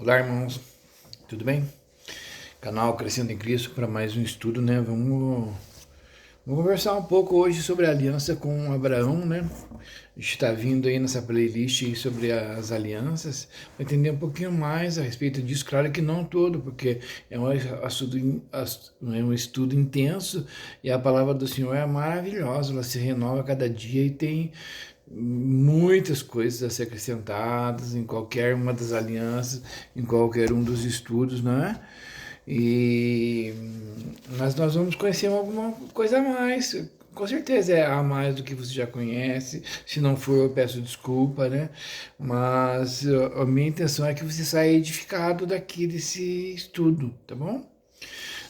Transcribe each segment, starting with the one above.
Olá, irmãos, tudo bem? Canal Crescendo em Cristo para mais um estudo, né? Vamos conversar um pouco hoje sobre a aliança com Abraão, né? A gente está vindo aí nessa playlist aí sobre as alianças, para entender um pouquinho mais a respeito disso. Claro que não todo, porque é é um estudo intenso e a palavra do Senhor é maravilhosa, ela se renova a cada dia e tem muitas coisas a ser acrescentadas em qualquer uma das alianças, em qualquer um dos estudos, né? E mas nós vamos conhecer alguma coisa a mais. Com certeza é a mais do que você já conhece. Se não for, eu peço desculpa, né? Mas a minha intenção é que você saia edificado daqui desse estudo, tá bom?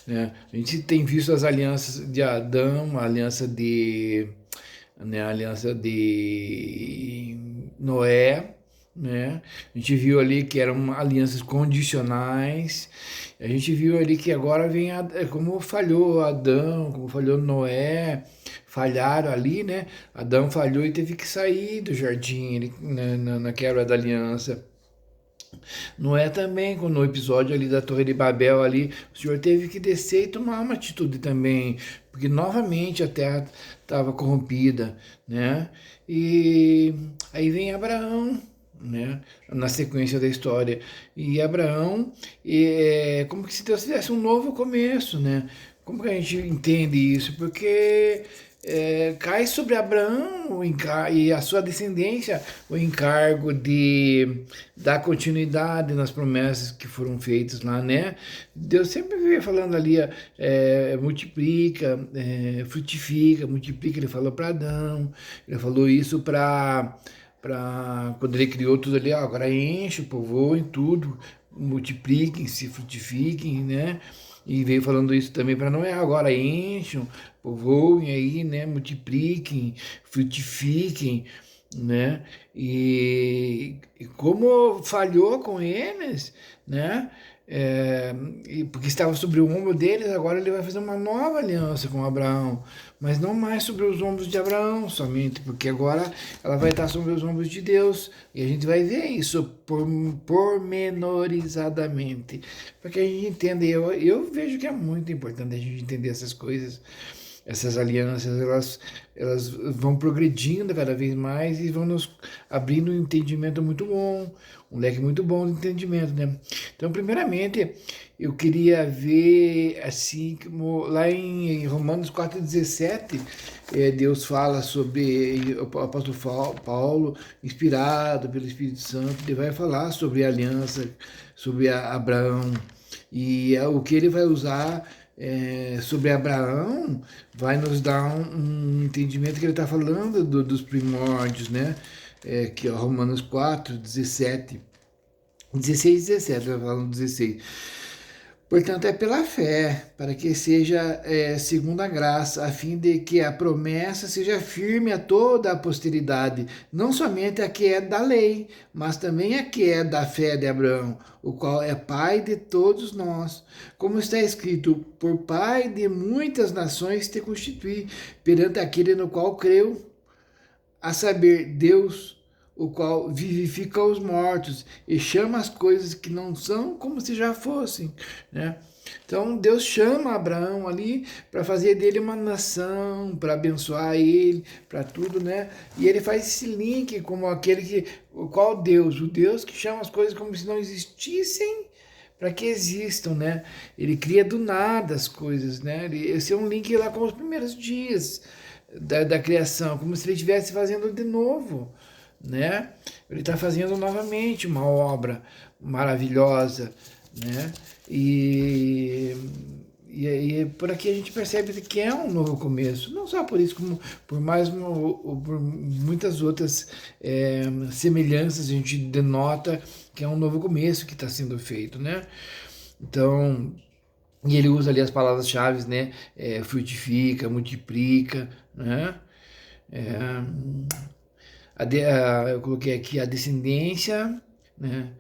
Né? A gente tem visto as alianças de Adão, a aliança de Noé, né? A gente viu ali que eram alianças condicionais. A gente viu ali que agora vem como falhou Adão, como falhou Noé, falharam ali, né? Adão falhou e teve que sair do jardim ele, na quebra da aliança. Noé também, no episódio ali da Torre de Babel ali, o Senhor teve que descer e tomar uma atitude também, porque novamente a terra estava corrompida, né? E aí vem Abraão, né? Na sequência da história. E Abraão, como que se Deus fizesse um novo começo, né? Como que a gente entende isso? Porque cai sobre Abraão e a sua descendência o encargo de dar continuidade nas promessas que foram feitas lá, né? Deus sempre veio falando ali, multiplica, frutifica, multiplica. Ele falou para Adão, ele falou isso para quando ele criou tudo ali, ó, agora enche, povoem tudo, multipliquem, se frutifiquem, né? E veio falando isso também para Noé, agora encham, povoem aí, né? Multipliquem, frutifiquem, né? E como falhou com eles, né? É, porque estava sobre o ombro deles, agora ele vai fazer uma nova aliança com Abraão, mas não mais sobre os ombros de Abraão somente, porque agora ela vai estar sobre os ombros de Deus, e a gente vai ver isso pormenorizadamente, para que a gente entenda. Eu vejo que é muito importante a gente entender essas coisas, essas alianças, elas vão progredindo cada vez mais e vão nos abrindo um entendimento muito bom, um leque muito bom de entendimento, né? Então, primeiramente, eu queria ver, assim, como lá em Romanos 4,17, Deus fala sobre, o apóstolo Paulo, inspirado pelo Espírito Santo, ele vai falar sobre a aliança, sobre Abraão, e o que ele vai usar sobre Abraão vai nos dar um entendimento que ele está falando dos primórdios, né? Que é Romanos 4, 17. 16 e 17, vai falando 16. Portanto, é pela fé, para que seja segundo a graça, a fim de que a promessa seja firme a toda a posteridade, não somente a que é da lei, mas também a que é da fé de Abraão, o qual é pai de todos nós. Como está escrito, por pai de muitas nações te constituí, perante aquele no qual creu, a saber, Deus, o qual vivifica os mortos e chama as coisas que não são como se já fossem, né? Então Deus chama Abraão ali para fazer dele uma nação, para abençoar ele, para tudo, né? E ele faz esse link como aquele que, o qual Deus, o Deus que chama as coisas como se não existissem, para que existam, né? Ele cria do nada as coisas, né? Esse é um link lá com os primeiros dias da criação, como se ele estivesse fazendo de novo, né? Ele está fazendo novamente uma obra maravilhosa, né? E por aqui a gente percebe que é um novo começo, não só por isso, como por muitas outras semelhanças, a gente denota que é um novo começo que está sendo feito, né? Então, e ele usa ali as palavras-chave, né? Frutifica, multiplica, né? É, eu coloquei aqui a descendência, né?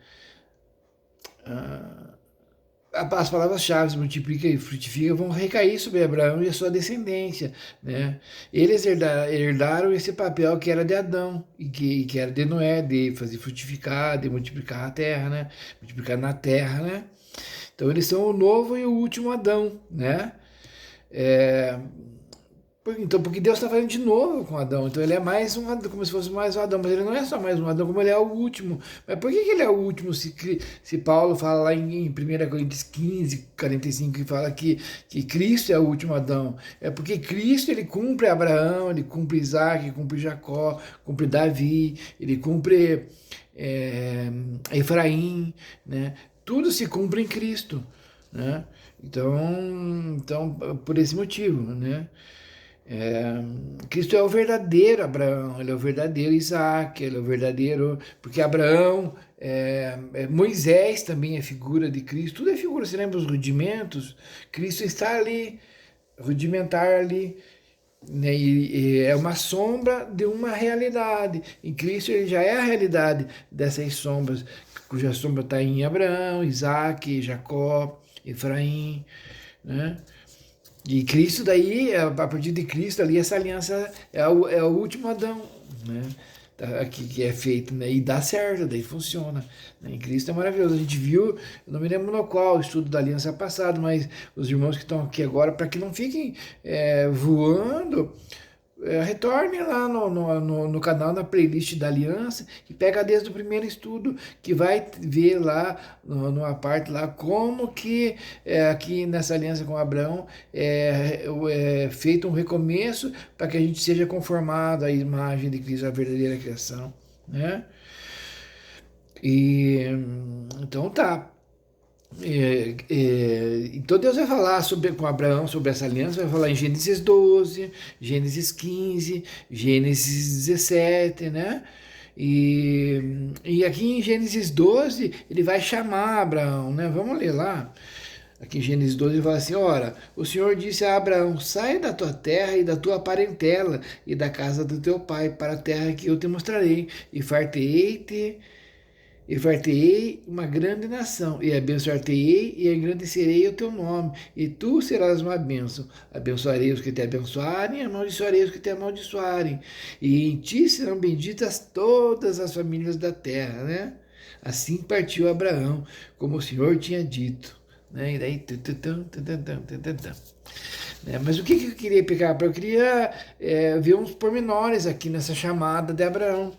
as palavras-chave, multiplica e frutifica, vão recair sobre Abraão e a sua descendência, né? Eles herdaram esse papel que era de Adão e que era de Noé, de fazer frutificar, de multiplicar a terra, né? Multiplicar na terra, né? Então eles são o novo e o último Adão, né? É, então, porque Deus está fazendo de novo com Adão. Então ele é mais um Adão, como se fosse mais um Adão, mas ele não é só mais um Adão, como ele é o último. Mas por que ele é o último se Paulo fala lá em 1 Coríntios 15, 45, que fala que Cristo é o último Adão? É porque Cristo ele cumpre Abraão, ele cumpre Isaac, cumpre Jacó, cumpre Davi, ele cumpre Efraim, né? Tudo se cumpre em Cristo, né? Então, por esse motivo, né? Cristo é o verdadeiro Abraão, ele é o verdadeiro Isaac, ele é o verdadeiro, porque Abraão, Moisés também é figura de Cristo, tudo é figura, você lembra os rudimentos? Cristo está ali, rudimentar ali, né? E é uma sombra de uma realidade, em Cristo ele já é a realidade dessas sombras, cuja sombra está em Abraão, Isaac, Jacó, Efraim, né? E Cristo daí, a partir de Cristo ali, essa aliança é o último Adão, né? Que é feito, né? E dá certo, daí funciona, né? Em Cristo é maravilhoso. A gente viu, eu não me lembro no qual estudo da aliança passado, mas os irmãos que estão aqui agora, para que não fiquem voando, retorne lá no canal, na playlist da Aliança, e pega desde o primeiro estudo, que vai ver lá, numa parte lá, como que aqui nessa aliança com Abraão é feito um recomeço para que a gente seja conformado à imagem de Cristo, a verdadeira criação, né? E então tá. Então Deus vai falar com Abraão sobre essa aliança, vai falar em Gênesis 12, Gênesis 15, Gênesis 17, né? E aqui em Gênesis 12 ele vai chamar Abraão, né? Vamos ler lá. Aqui em Gênesis 12 ele fala assim: ora, o Senhor disse a Abraão: sai da tua terra e da tua parentela e da casa do teu pai para a terra que eu te mostrarei, e far-te-ei uma grande nação, e abençoar-te-ei, e engrandecerei o teu nome, e tu serás uma bênção. Abençoarei os que te abençoarem, e amaldiçoarei os que te amaldiçoarem. E em ti serão benditas todas as famílias da terra, né? Assim partiu Abraão, como o Senhor tinha dito. Né? E daí... Mas o que eu queria pegar? Eu queria ver uns pormenores aqui nessa chamada de Abraão.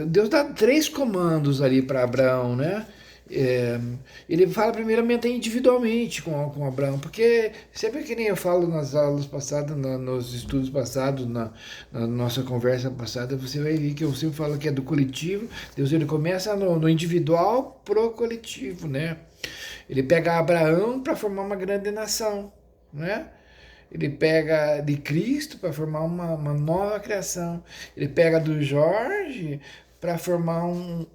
Deus dá 3 comandos ali para Abraão, né? Ele fala primeiramente individualmente com Abraão, porque sempre que nem eu falo nas aulas passadas, nos estudos passados, na nossa conversa passada, você vai ver que eu sempre falo que é do coletivo. Deus ele começa no individual pro coletivo, né? Ele pega Abraão para formar uma grande nação, né? Ele pega de Cristo para formar uma nova criação. Ele pega do Jorge para formar um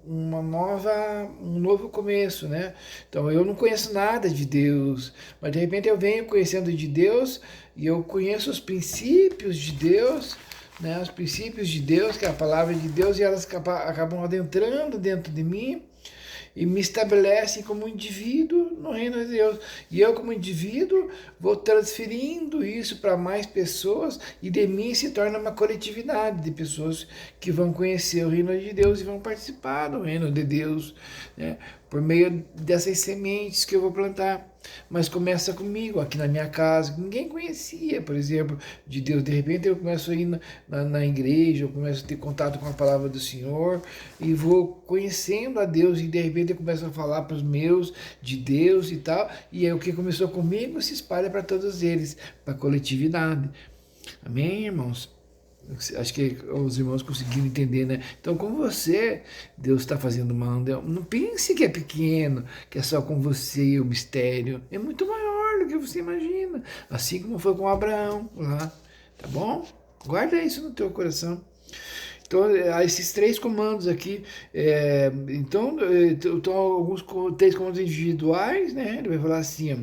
novo começo, né? Então eu não conheço nada de Deus, mas de repente eu venho conhecendo de Deus e eu conheço os princípios de Deus, né? Os princípios de Deus, que é a palavra de Deus, e elas acabam adentrando dentro de mim e me estabelecem como indivíduo no reino de Deus. E eu, como indivíduo, vou transferindo isso para mais pessoas, e de mim se torna uma coletividade de pessoas que vão conhecer o reino de Deus e vão participar do reino de Deus, né? Por meio dessas sementes que eu vou plantar. Mas começa comigo, aqui na minha casa, que ninguém conhecia, por exemplo, de Deus. De repente eu começo a ir na igreja, eu começo a ter contato com a palavra do Senhor, e vou conhecendo a Deus, e de repente eu começo a falar para os meus de Deus e tal, e aí o que começou comigo se espalha para todos eles, para a coletividade. Amém, irmãos? Acho que os irmãos conseguiram entender, né? Então, com você, Deus está fazendo uma onda. Não pense que é pequeno, que é só com você e o mistério. É muito maior do que você imagina. Assim como foi com Abraão lá. Tá bom? Guarda isso no teu coração. Então, esses 3 comandos aqui, então, alguns 3 comandos individuais, né? Ele vai falar assim, ó,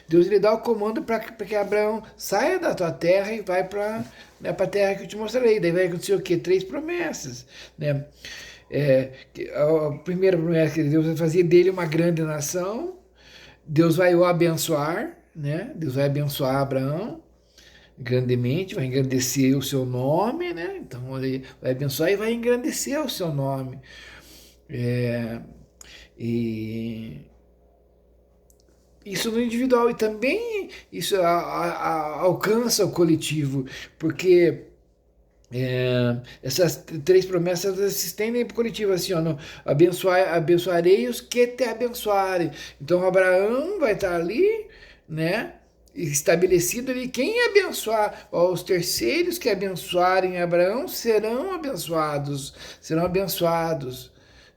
Deus ele dá o comando para que Abraão saia da tua terra e vai para a terra que eu te mostrarei. Daí vai acontecer o quê? 3 promessas, né? A primeira promessa que Deus vai fazer dele uma grande nação, Deus vai o abençoar, né? Deus vai abençoar Abraão grandemente, vai engrandecer o seu nome, né? Então ele vai abençoar e vai engrandecer o seu nome. É, e isso no individual e também isso alcança o coletivo, porque essas três promessas se estendem para o coletivo, assim, ó, abençoarei os que te abençoarem. Então Abraão vai estar ali, né? Estabelecido ali quem abençoar, ó, os terceiros que abençoarem Abraão serão abençoados,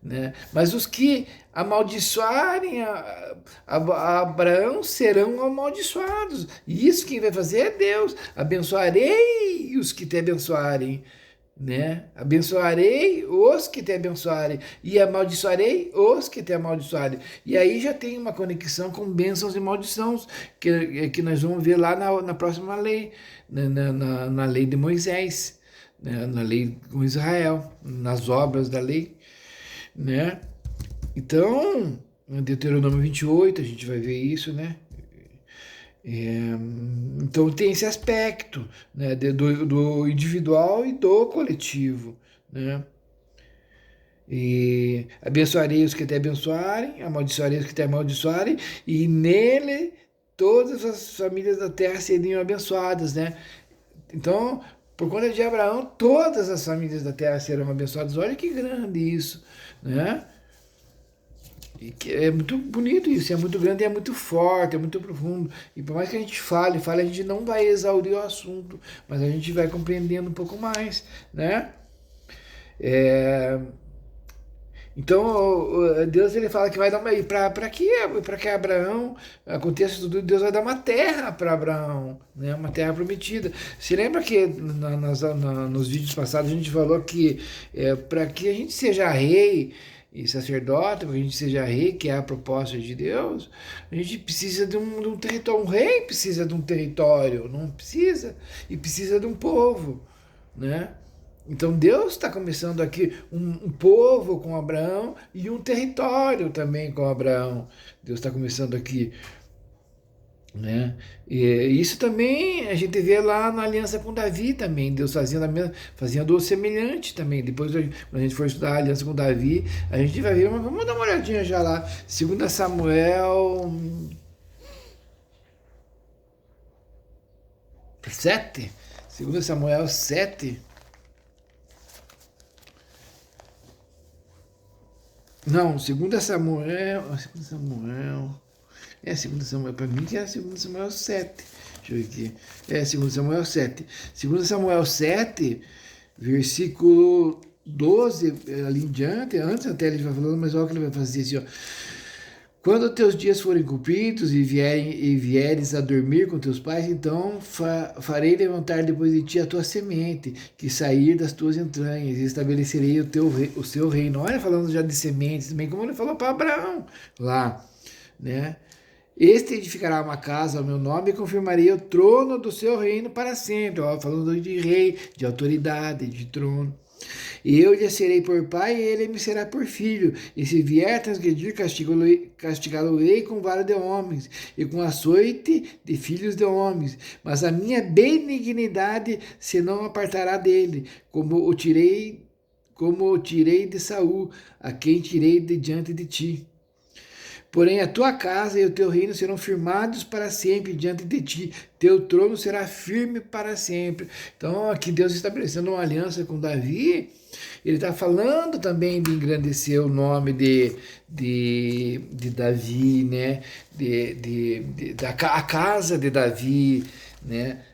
né? Mas os que amaldiçoarem a Abraão serão amaldiçoados. E isso quem vai fazer é Deus. Abençoarei os que te abençoarem, né? Abençoarei os que te abençoarem e amaldiçoarei os que te amaldiçoarem. E aí já tem uma conexão com bênçãos e maldições que nós vamos ver lá na próxima lei, na lei de Moisés, né? Na lei com Israel, nas obras da lei, né? Então, em Deuteronômio 28, a gente vai ver isso, né? É, então tem esse aspecto, né, do individual e do coletivo, né? E abençoarei os que te abençoarem, amaldiçoarei os que te amaldiçoarem, e nele todas as famílias da terra seriam abençoadas, né? Então, por conta de Abraão, todas as famílias da terra serão abençoadas. Olha que grande isso, né? E que é muito bonito isso, é muito grande, é muito forte, é muito profundo. E por mais que a gente fale, a gente não vai exaurir o assunto, mas a gente vai compreendendo um pouco mais, né? É, então, Deus ele fala que vai dar uma. Para que, para que Abraão aconteça tudo, Deus vai dar uma terra para Abraão, né? Uma terra prometida. Se lembra que nos vídeos passados a gente falou que para que a gente seja rei e sacerdote, para que a gente seja rei, que é a proposta de Deus, a gente precisa de um território. Um rei precisa de um território, não precisa? E precisa de um povo, né? Então Deus está começando aqui um povo com Abraão e um território também com Abraão. Deus está começando aqui, né? E isso também a gente vê lá na aliança com Davi também. Deus fazendo o semelhante também. Depois, quando a gente for estudar a aliança com Davi, a gente vai ver, mas vamos dar uma olhadinha já lá. 2 Samuel 7. 2 Samuel 7. Não, 2 Samuel. É 2 Samuel, para mim que é 2 Samuel 7. Deixa eu ver aqui. É 2 Samuel 7. 2 Samuel 7, versículo 12, ali em diante, antes até ele vai falando, mas olha o que ele vai fazer assim, ó. Quando teus dias forem cumpridos e vieres a dormir com teus pais, então farei levantar depois de ti a tua semente, que sair das tuas entranhas, e estabelecerei o seu reino. Olha, falando já de sementes, também como ele falou para Abraão lá, né? Este edificará uma casa ao meu nome e confirmarei o trono do seu reino para sempre. Ó, falando de rei, de autoridade, de trono. E eu lhe serei por pai e ele me será por filho. E se vier a transgredir, castigá-lo-ei com vara de homens e com açoite de filhos de homens. Mas a minha benignidade se não apartará dele, como o tirei de Saul, a quem tirei de diante de ti. Porém, a tua casa e o teu reino serão firmados para sempre diante de ti. Teu trono será firme para sempre. Então, aqui Deus estabelecendo uma aliança com Davi. Ele está falando também de engrandecer o nome de Davi, né? A casa de Davi, né?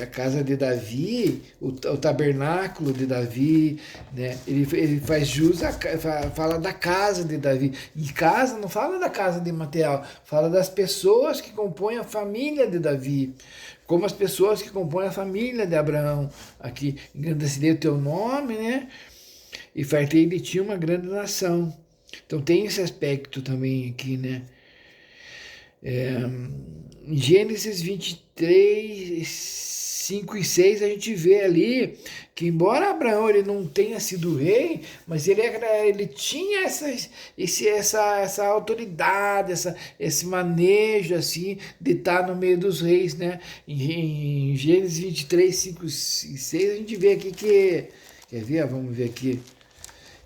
A casa de Davi, o tabernáculo de Davi, né? Ele faz jus, fala da casa de Davi. E casa não fala da casa de material, fala das pessoas que compõem a família de Davi, como as pessoas que compõem a família de Abraão. Aqui, engrandecerei o teu nome, né? E fartei de ti uma grande nação. Então tem esse aspecto também aqui, né? Em Gênesis 23, 5 e 6, a gente vê ali que embora Abraão ele não tenha sido rei, mas ele tinha essa autoridade, esse manejo assim de estar no meio dos reis, né? Em Gênesis 23, 5 e 6, a gente vê aqui que, quer ver? Vamos ver aqui,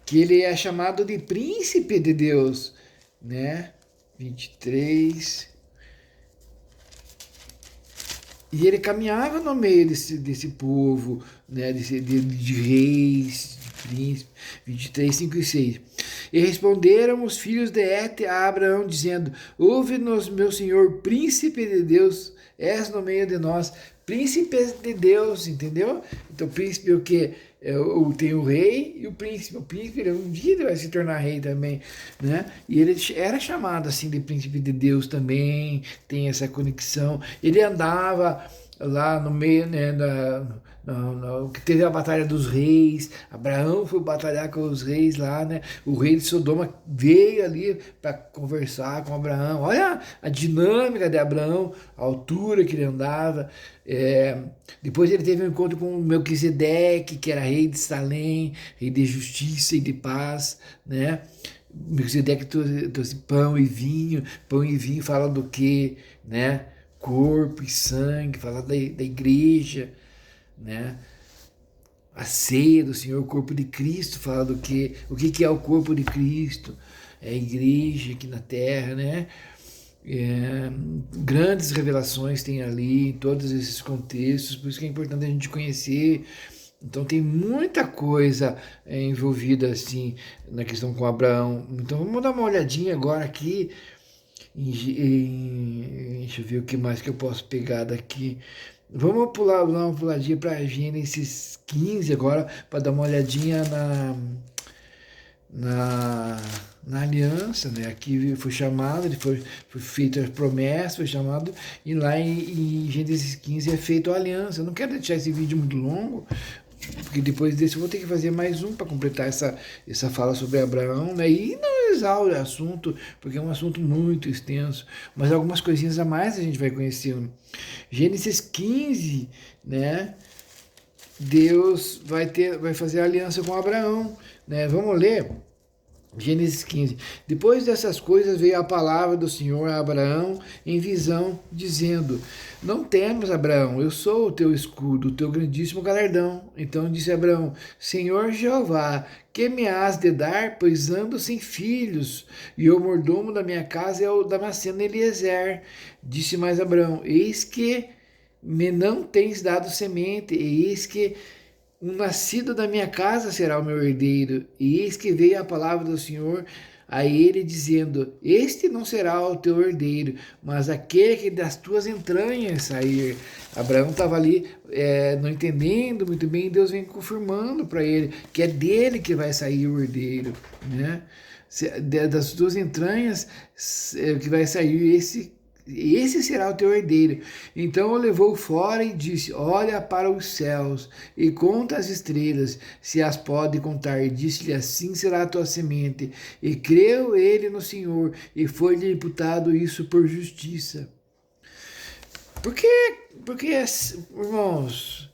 que ele é chamado de príncipe de Deus, né? 23. E ele caminhava no meio desse povo, né, de reis, de príncipes, 23, 5 e 6. E responderam os filhos de Et a Abraão, dizendo: Ouve-nos, meu senhor, príncipe de Deus, és no meio de nós, príncipes de Deus, entendeu? Então, príncipe é o quê? Tem o rei e o príncipe. O príncipe, um dia ele vai se tornar rei também, né? E ele era chamado assim de príncipe de Deus também, tem essa conexão. Ele andava lá no meio, né, que teve a batalha dos reis. Abraão foi batalhar com os reis lá, né? O rei de Sodoma veio ali para conversar com Abraão. Olha a dinâmica de Abraão, a altura que ele andava. Depois ele teve um encontro com Melquisedeque, que era rei de Salém, rei de justiça e de paz, né? Melquisedeque trouxe pão e vinho fala do que, né? Corpo e sangue, fala da igreja, né? A ceia do Senhor, o corpo de Cristo, fala do que, o que é o corpo de Cristo, é a igreja aqui na terra, né? Grandes revelações tem ali em todos esses contextos, por isso que é importante a gente conhecer. Então tem muita coisa envolvida assim na questão com Abraão. Então vamos dar uma olhadinha agora aqui deixa eu ver o que mais que eu posso pegar daqui. Vamos pular, dar uma puladinha para Gênesis 15 agora, para dar uma olhadinha na, na aliança, né? Aqui foi chamado, ele foi feita a promessa, foi chamado, e lá em Gênesis 15 é feita a aliança. Eu não quero deixar esse vídeo muito longo, porque depois desse eu vou ter que fazer mais um para completar essa fala sobre Abraão, né? E não exaure o assunto, porque é um assunto muito extenso, mas algumas coisinhas a mais a gente vai conhecendo. Gênesis 15, né? Deus vai fazer aliança com Abraão, né? Vamos ler Gênesis 15. Depois dessas coisas veio a palavra do Senhor a Abraão em visão, dizendo: Não temas, Abraão, eu sou o teu escudo, o teu grandíssimo galardão. Então disse Abraão: Senhor Jeová, que me has de dar, pois ando sem filhos, e o mordomo da minha casa é o Damasceno Eliezer. Disse mais Abraão: Eis que me não tens dado semente, e eis que um nascido da minha casa será o meu herdeiro. E eis que veio a palavra do Senhor a ele, dizendo: Este não será o teu herdeiro, mas aquele que das tuas entranhas sair. Abraão estava ali não entendendo muito bem, e Deus vem confirmando para ele que é dele que vai sair o herdeiro, né? Das tuas entranhas que vai sair esse será o teu herdeiro. Então o levou fora e disse: Olha para os céus e conta as estrelas, se as pode contar. E disse-lhe: Assim será a tua semente. E creu ele no Senhor, e foi-lhe imputado isso por justiça. Porque, irmãos,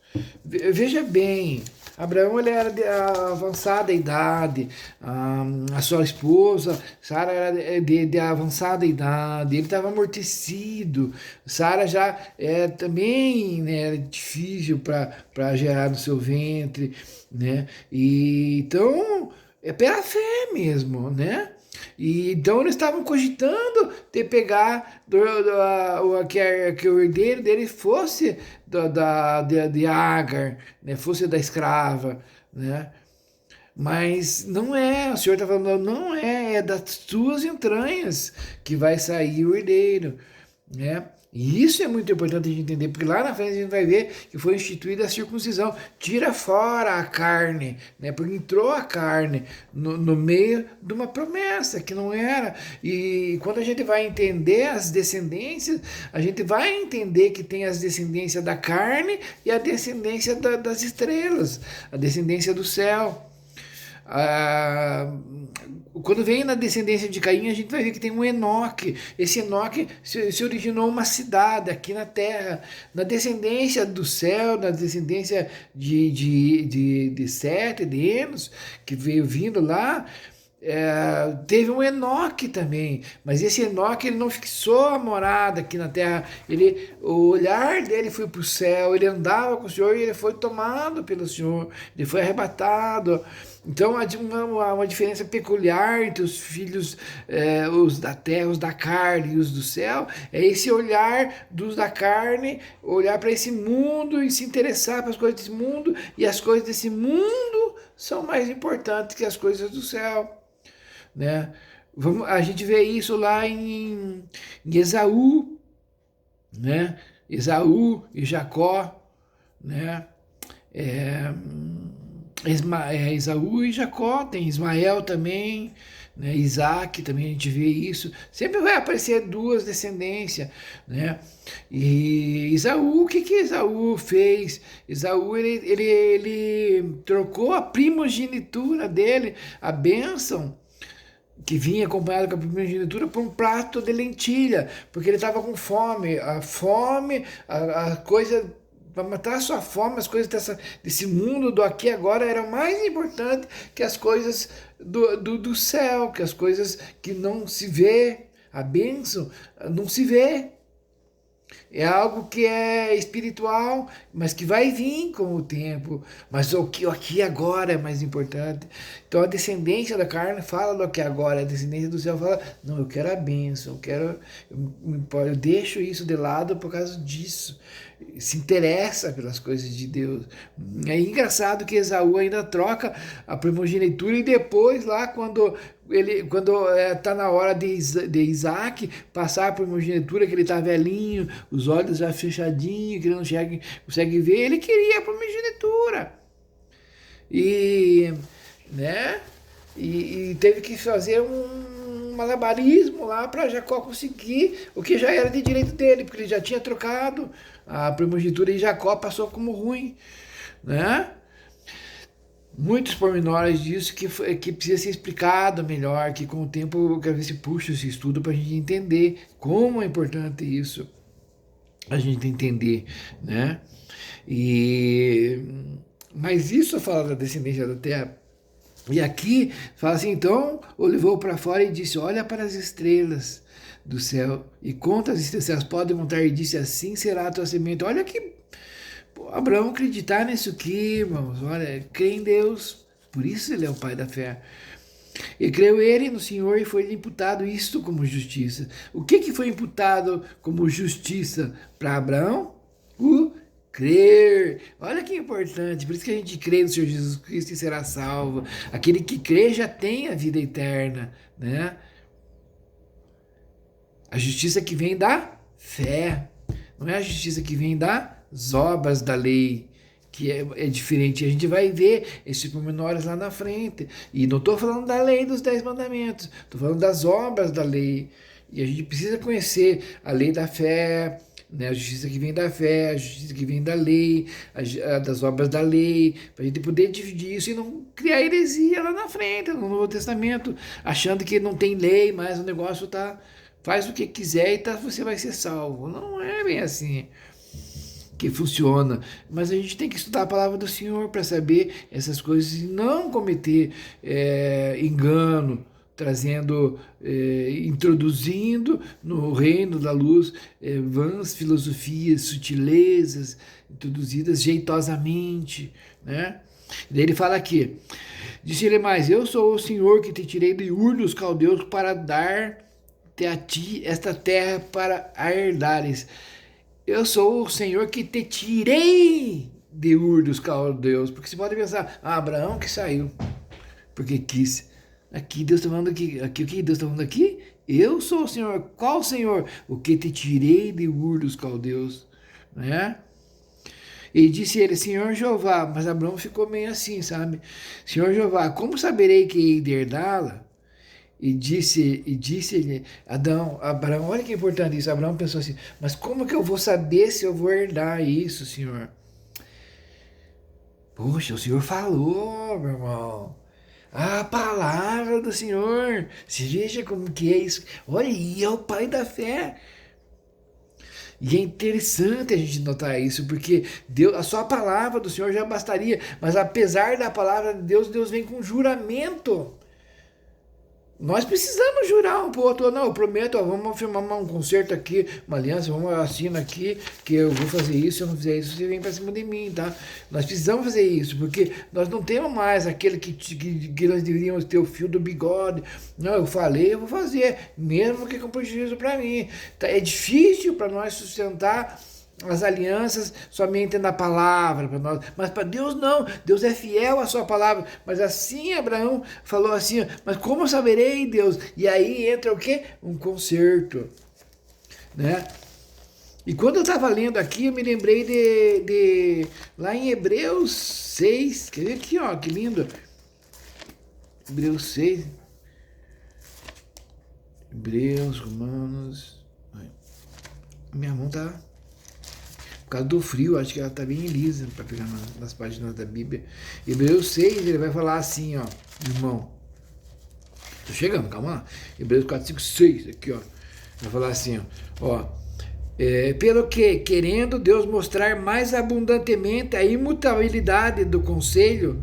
veja bem, Abraão ele era de avançada idade, a sua esposa, Sara, era de avançada idade, ele estava amortecido, Sara já também, né, era difícil para gerar no seu ventre, né? E, então, é pela fé mesmo, né? E então eles estavam cogitando de pegar que o herdeiro dele fosse de Agar, né? Fosse da escrava, né? Mas não é, o Senhor está falando, não é das tuas entranhas que vai sair o herdeiro, né? E isso é muito importante a gente entender, porque lá na frente a gente vai ver que foi instituída a circuncisão. Tira fora a carne, né? Porque entrou a carne no meio de uma promessa que não era. E quando a gente vai entender as descendências, a gente vai entender que tem as descendências da carne e a descendência das estrelas, a descendência do céu. quando vem na descendência de Caim, a gente vai ver que tem um Enoque. Esse Enoque se originou uma cidade aqui na terra. Na descendência do céu, na descendência de Sete, de Enos, que veio vindo lá, teve um Enoque também, mas esse Enoque ele não fixou a morada aqui na terra, o olhar dele foi para o céu, ele andava com o Senhor e ele foi tomado pelo Senhor, ele foi arrebatado. Então há uma diferença peculiar entre os filhos, os da terra, os da carne e os do céu, é esse olhar dos da carne, olhar para esse mundo e se interessar pelas coisas desse mundo, e as coisas desse mundo são mais importantes que as coisas do céu, né? A gente vê isso lá em Esaú, né? Esaú e Jacó, né? Esaú e Jacó, tem Ismael também, né? Isaac também a gente vê isso. Sempre vai aparecer duas descendências, né? E Esaú, o que Esaú fez? Esaú, ele trocou a primogenitura dele, a bênção que vinha acompanhado com a primogenitura por um prato de lentilha, porque ele estava com fome. A fome, a coisa para matar a sua fome, as coisas desse mundo do aqui e agora eram mais importantes que as coisas do céu, que as coisas que não se vê, a bênção não se vê. É algo que é espiritual, mas que vai vir com o tempo. Mas o que aqui agora é mais importante. Então a descendência da carne fala do que agora, a descendência do céu fala, não, eu quero a bênção, eu deixo isso de lado por causa disso. Se interessa pelas coisas de Deus. É engraçado que Esaú ainda troca a primogenitura e depois lá quando tá na hora de Isaac passar a primogenitura, que ele tá velhinho, os olhos já fechadinhos, que ele não consegue ver, ele queria a primogenitura. E, né? E teve que fazer um malabarismo lá para Jacó conseguir o que já era de direito dele, porque ele já tinha trocado a primogenitura e Jacó passou como ruim, né? Muitos pormenores disso que precisa ser explicado melhor, que com o tempo eu quero ver se puxa esse estudo para a gente entender como é importante isso, a gente entender, né? Mas isso fala da descendência da terra. E aqui fala assim, então o levou para fora e disse, olha para as estrelas do céu e conta as estrelas, elas podem contar, e disse, assim será a tua semente. Olha que Abraão acreditar nisso aqui, irmãos, olha, crê em Deus, por isso ele é o pai da fé. E creu ele no Senhor e foi imputado isto como justiça. O que foi imputado como justiça para Abraão? O crer. Olha que importante, por isso que a gente crê no Senhor Jesus Cristo e será salvo. Aquele que crê já tem a vida eterna, né? A justiça que vem da fé, não é a justiça que vem das obras da lei, que é diferente. A gente vai ver esses pormenores lá na frente. E não estou falando da lei dos 10 mandamentos, estou falando das obras da lei. E a gente precisa conhecer a lei da fé, né? A justiça que vem da fé, a justiça que vem da lei, das obras da lei, para a gente poder dividir isso e não criar heresia lá na frente, no Novo Testamento, achando que não tem lei, mas o negócio tá, faz o que quiser e você vai ser salvo. Não é bem assim que funciona, mas a gente tem que estudar a palavra do Senhor para saber essas coisas e não cometer engano, trazendo, introduzindo no reino da luz vãs filosofias, sutilezas, introduzidas jeitosamente, né? Daí ele fala aqui, disse-lhe mais, eu sou o Senhor que te tirei de Ur dos caldeus para dar-te a ti esta terra para a herdares. Eu sou o Senhor que te tirei de Ur dos caldeus. Porque você pode pensar, Abraão que saiu, porque quis. Aqui Deus está falando aqui o que Deus está falando aqui? Eu sou o Senhor. Qual Senhor? O que te tirei de Ur dos caldeus, né? E disse ele, Senhor Jeová, mas Abraão ficou meio assim, sabe? Senhor Jeová, como saberei que hei de herdá-la? E disse-lhe Abraão, olha que importante isso. Abraão pensou assim, mas como que eu vou saber se eu vou herdar isso, Senhor? Poxa, o Senhor falou, meu irmão. A palavra do Senhor. Se veja como que é isso. Olha, e é o pai da fé. E é interessante a gente notar isso, porque Deus, a só a palavra do Senhor já bastaria, mas apesar da palavra de Deus, Deus vem com juramento. Nós precisamos jurar um pro outro, não, eu prometo, ó, vamos firmar um concerto aqui, uma aliança, vamos assinar aqui, que eu vou fazer isso, se eu não fizer isso, você vem para cima de mim, tá? Nós precisamos fazer isso, porque nós não temos mais aquele que nós deveríamos ter o fio do bigode. Não, eu falei, eu vou fazer, mesmo que com prejuízo para mim. Tá? É difícil para nós sustentar as alianças somente na palavra para nós, mas para Deus não. Deus é fiel à sua palavra. Mas assim Abraão falou assim, mas como saberei, Deus? E aí entra o quê? Um conserto, né? E quando eu estava lendo aqui, eu me lembrei de lá em Hebreus 6, quer ver aqui, ó, que lindo. Hebreus 6, Hebreus, Romanos, minha mão tá... Por causa do frio, acho que ela está bem lisa para pegar nas páginas da Bíblia. Hebreus 6, ele vai falar assim, ó, irmão. Tô chegando, calma lá. Hebreus 4, 5, 6, aqui, ó. Vai falar assim, ó. Pelo que, querendo Deus mostrar mais abundantemente a imutabilidade do conselho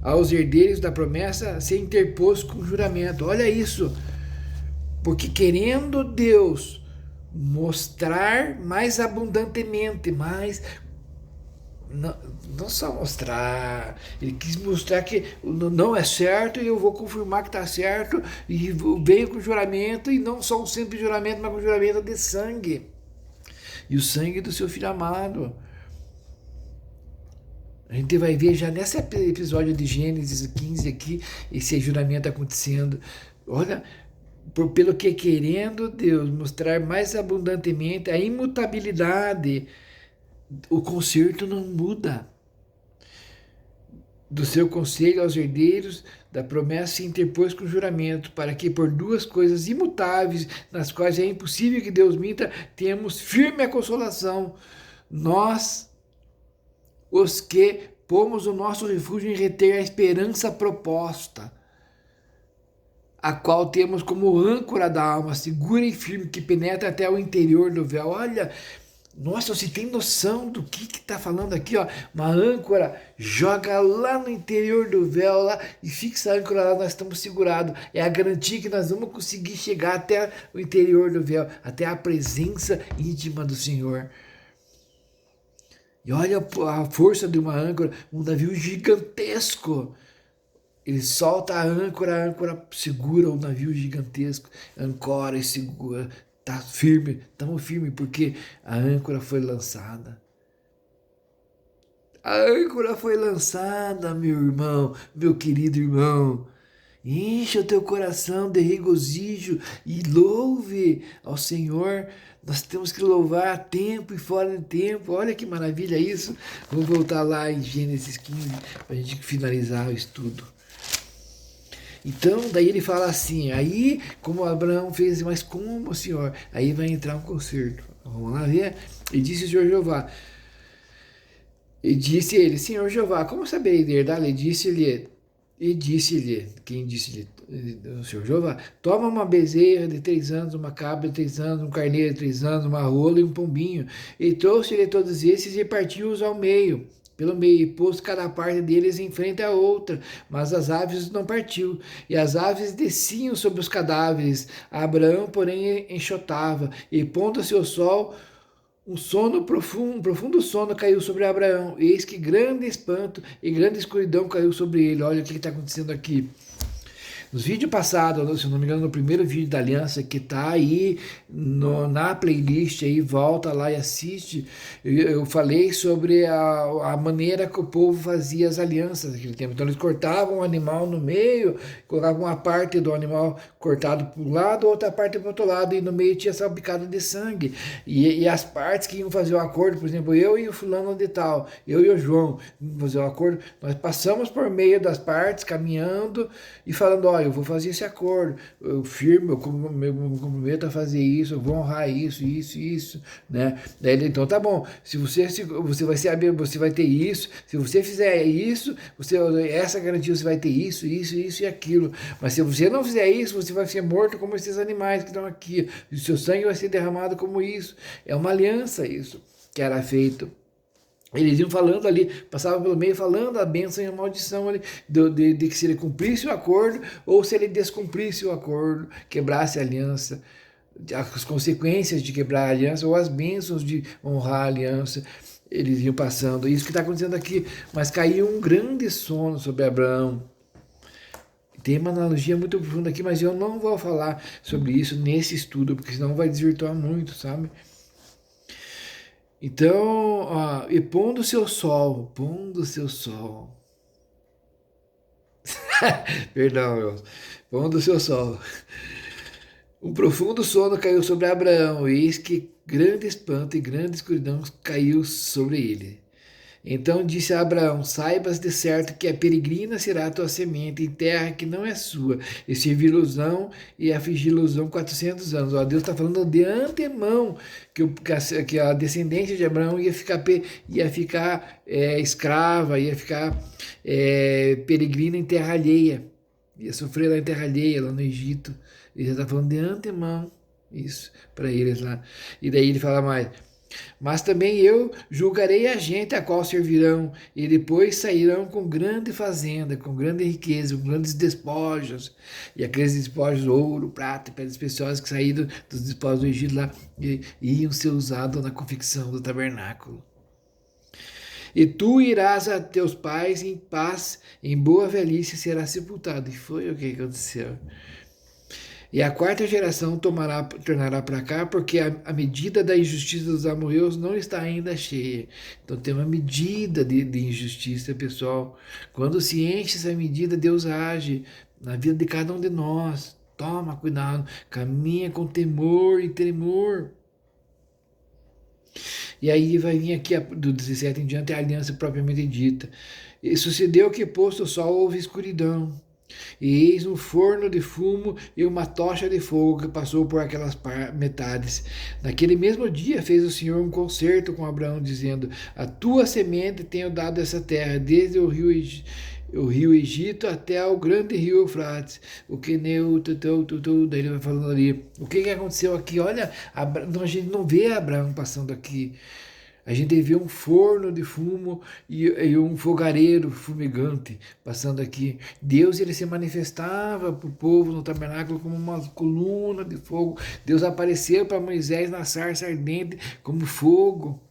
aos herdeiros da promessa, se interpôs com juramento. Olha isso. Porque querendo Deus mostrar mais abundantemente, não só mostrar, ele quis mostrar que não é certo e eu vou confirmar que está certo, e veio com juramento, e não só um simples juramento, mas com juramento de sangue, e o sangue do seu filho amado. A gente vai ver já nesse episódio de Gênesis 15 aqui, esse juramento acontecendo. Olha, pelo que querendo Deus mostrar mais abundantemente a imutabilidade, o conserto não muda. Do seu conselho aos herdeiros da promessa se interpôs com juramento, para que por duas coisas imutáveis, nas quais é impossível que Deus minta, tenhamos firme a consolação. Nós, os que pomos o nosso refúgio em reter a esperança proposta, a qual temos como âncora da alma, segura e firme, que penetra até o interior do véu. Olha, nossa, você tem noção do que está falando aqui, ó? Uma âncora, joga lá no interior do véu lá e fixa a âncora lá, nós estamos segurados. É a garantia que nós vamos conseguir chegar até o interior do véu, até a presença íntima do Senhor. E olha a força de uma âncora, um navio gigantesco. Ele solta a âncora segura o navio gigantesco, ancora e segura, tá firme, tão firme porque a âncora foi lançada. A âncora foi lançada, meu irmão, meu querido irmão. Encha o teu coração de regozijo e louve ao Senhor. Nós temos que louvar a tempo e fora de tempo. Olha que maravilha isso. Vamos voltar lá em Gênesis 15 para a gente finalizar o estudo. Então, daí ele fala assim, aí, como Abraão fez, mas como o Senhor? Aí vai entrar um concerto. Vamos lá ver? E disse o Senhor Jeová. E disse ele, Senhor Jeová, como saberei de herdá-la? E disse-lhe, quem disse-lhe? O Senhor Jeová, toma uma bezerra de 3 anos, uma cabra de 3 anos, um carneiro de 3 anos, uma rola e um pombinho. E trouxe-lhe todos esses e partiu-os ao meio. Pelo meio, e pôs cada parte deles em frente à outra, mas as aves não partiu, e as aves desciam sobre os cadáveres. Abraão, porém, enxotava, e pondo-se o sol, um profundo sono caiu sobre Abraão. Eis que grande espanto e grande escuridão caiu sobre ele. Olha o que está acontecendo aqui. Nos vídeos passados, se não me engano, no primeiro vídeo da aliança que tá aí na playlist, aí volta lá e assiste, eu falei sobre a maneira que o povo fazia as alianças naquele tempo. Então eles cortavam o animal no meio, colocavam uma parte do animal cortado para um lado, outra parte para o outro lado, e no meio tinha essa picada de sangue. E as partes que iam fazer o acordo, por exemplo, eu e o fulano de tal, eu e o João, fazer o acordo, nós passamos por meio das partes, caminhando e falando, ó, eu vou fazer esse acordo, eu firmo, me comprometo a fazer isso, eu vou honrar isso, né? Daí ele, então tá bom, você vai ser, você vai ter isso, se você fizer isso, essa garantia você vai ter isso e aquilo. Mas se você não fizer isso, você vai ser morto como esses animais que estão aqui. O seu sangue vai ser derramado como isso. É uma aliança isso que era feito. Eles iam falando ali, passavam pelo meio falando a bênção e a maldição ali, de que se ele cumprisse o acordo ou se ele descumprisse o acordo, quebrasse a aliança, as consequências de quebrar a aliança ou as bênçãos de honrar a aliança, eles iam passando. Isso que está acontecendo aqui. Mas caiu um grande sono sobre Abraão. Tem uma analogia muito profunda aqui, mas eu não vou falar sobre isso nesse estudo, porque senão vai desvirtuar muito, sabe? Então, ó, e pondo o seu sol, perdão, meu, pondo o seu sol, um profundo sono caiu sobre Abraão, e eis que grande espanto e grande escuridão caiu sobre ele. Então disse a Abraão: saibas de certo que a peregrina será a tua semente em terra que não é sua, e servi-los-ão e afligi-los-ão 400 anos. Ó, Deus está falando de antemão que a descendência de Abraão ia ficar escrava, ia ficar peregrina em terra alheia, ia sofrer lá em terra alheia, lá no Egito. Ele já está falando de antemão isso para eles lá. E daí ele fala mais: mas também eu julgarei a gente a qual servirão, e depois sairão com grande fazenda, com grande riqueza, com grandes despojos. E aqueles despojos, ouro, prata e pedras preciosas que saíram dos despojos do Egito lá, iam ser usados na confecção do tabernáculo. E tu irás a teus pais em paz, em boa velhice serás sepultado. E foi o que aconteceu. E a quarta geração tornará para cá, porque a medida da injustiça dos amorreus não está ainda cheia. Então tem uma medida de injustiça, pessoal. Quando se enche essa medida, Deus age na vida de cada um de nós. Toma cuidado, caminha com temor e tremor. E aí vai vir aqui do 17 em diante a aliança propriamente dita. E sucedeu que posto o sol houve escuridão. E eis um forno de fumo e uma tocha de fogo que passou por aquelas metades. Naquele mesmo dia fez o Senhor um concerto com Abraão, dizendo: a tua semente tenho dado essa terra, desde o rio Egito até o grande rio Eufrates. O que daí ele vai falando ali. O que aconteceu aqui? Olha, a gente não vê Abraão passando aqui. A gente vê um forno de fumo e um fogareiro fumegante passando aqui. Deus ele se manifestava para o povo no tabernáculo como uma coluna de fogo. Deus apareceu para Moisés na sarça ardente como fogo.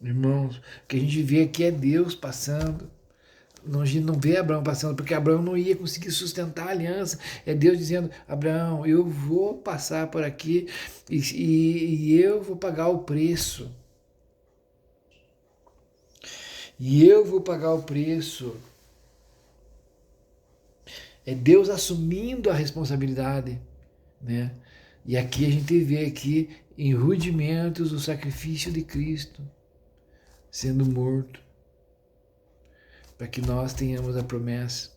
Irmãos, o que a gente vê aqui é Deus passando. A gente não vê Abraão passando, porque Abraão não ia conseguir sustentar a aliança. É Deus dizendo: Abraão, eu vou passar por aqui e eu vou pagar o preço. E eu vou pagar o preço. É Deus assumindo a responsabilidade, né? E aqui a gente vê aqui em rudimentos o sacrifício de Cristo sendo morto, para que nós tenhamos a promessa.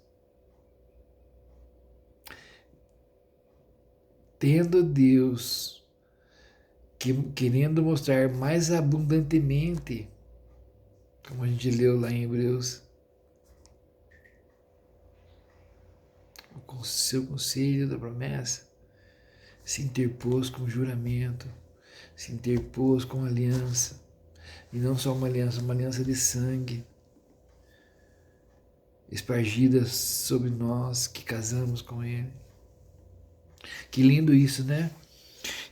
Tendo Deus querendo mostrar mais abundantemente, como a gente leu lá em Hebreus, o seu conselho da promessa, se interpôs com juramento, se interpôs com aliança, e não só uma aliança de sangue, espargida sobre nós que casamos com Ele. Que lindo isso, né?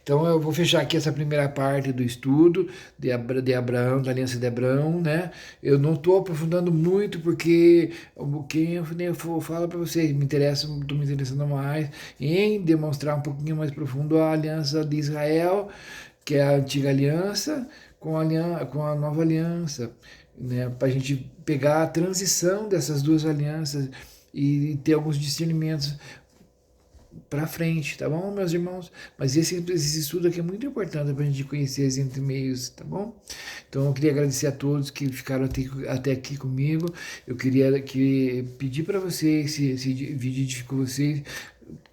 Então eu vou fechar aqui essa primeira parte do estudo de Abraão, da aliança de Abraão, né? Eu não estou aprofundando muito porque quem eu falo para vocês, estou me interessando mais em demonstrar um pouquinho mais profundo a aliança de Israel, que é a antiga aliança, com a nova aliança, né? Para a gente pegar a transição dessas duas alianças e ter alguns discernimentos para frente, tá bom, meus irmãos? Mas esse estudo aqui é muito importante para a gente conhecer os entre-meios, tá bom? Então eu queria agradecer a todos que ficaram até aqui comigo. Eu queria pedir para vocês, se esse vídeo edificou vocês,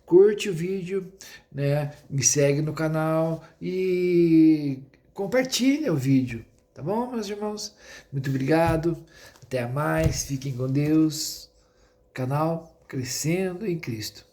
curte o vídeo, né? Me segue no canal e compartilha o vídeo, tá bom, meus irmãos? Muito obrigado, até mais, fiquem com Deus, canal Crescendo em Cristo.